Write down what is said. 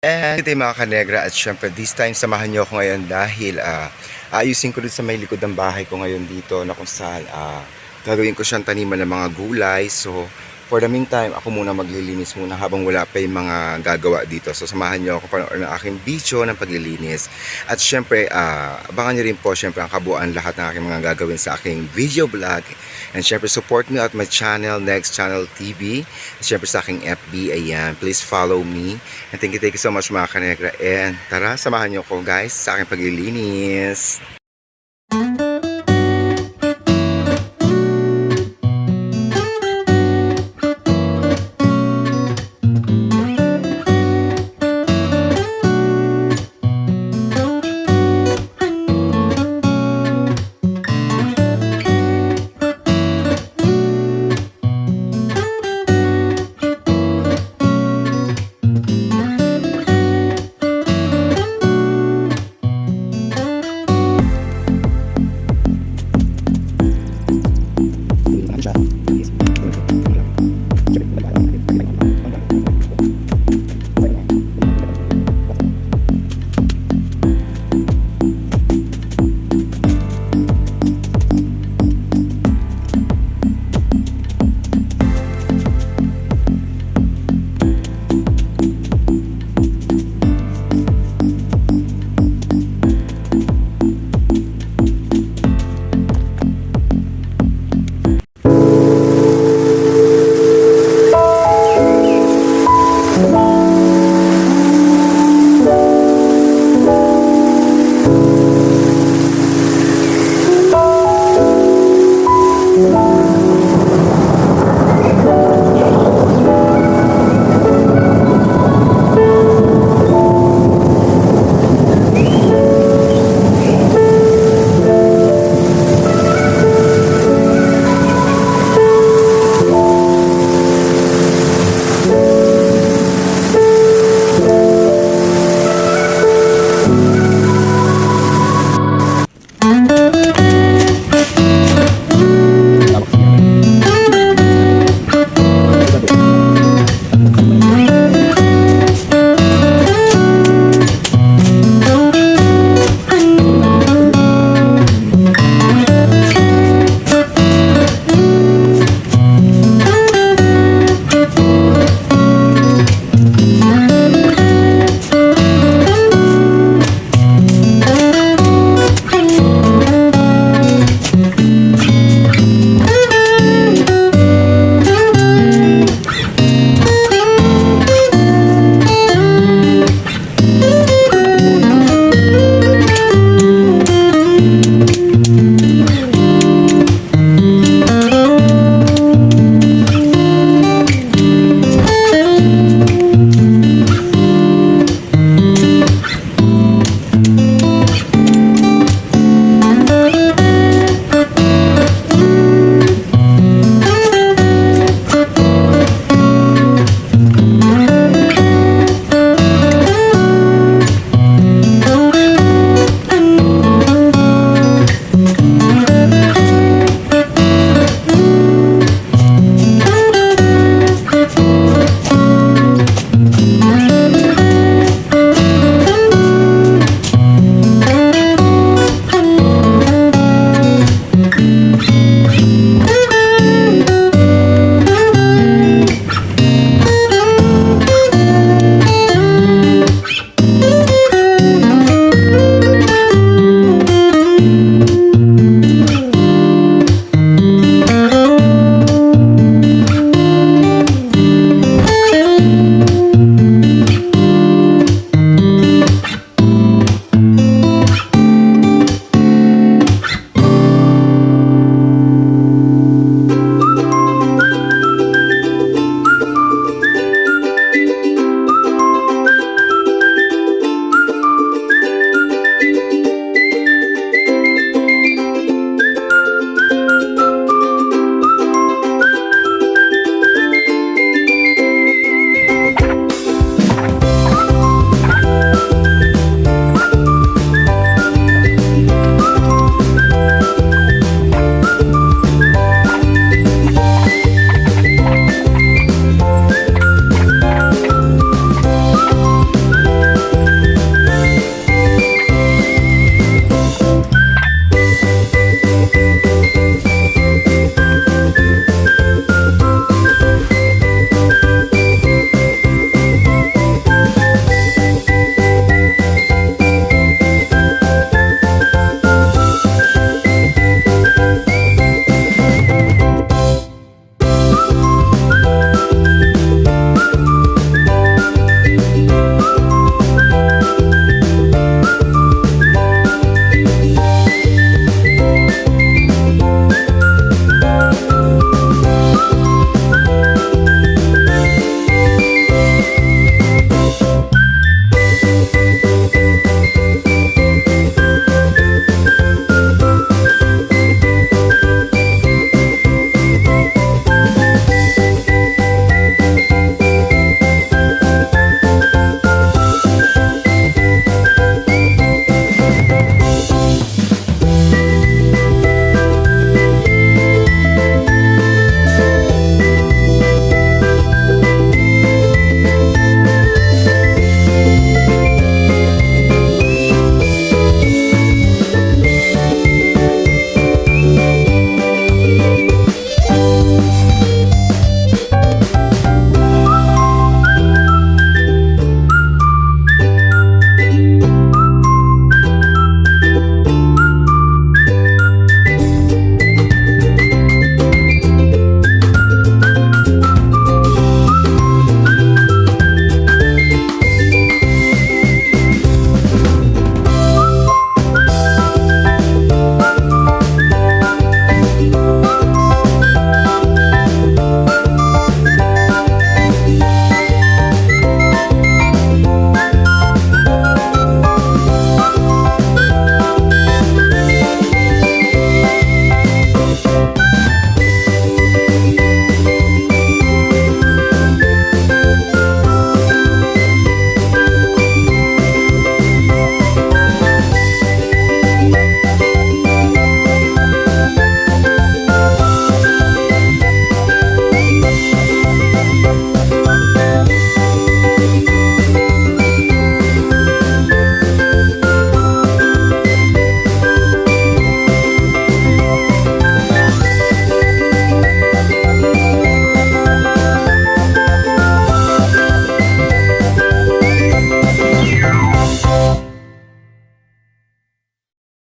And good day mga kanegra at syempre this time samahan niyo ako ngayon dahil ayusin ko dun sa may likod ng bahay ko ngayon dito na kung saan gagawin ko siyang taniman ng mga gulay. So for the meantime ako muna maglilinis muna habang wala pa yung mga gagawa dito. So samahan niyo ako panoorin ng aking video ng paglilinis. At syempre abangan niyo rin po syempre ang kabuuan lahat ng aking mga gagawin sa aking video vlog. And syempre support me at my channel, Next Channel TV. At syempre sa aking FB, ayan, please follow me. And thank you so much mga kanegra. And tara, samahan niyo ko guys sa aking paglilinis.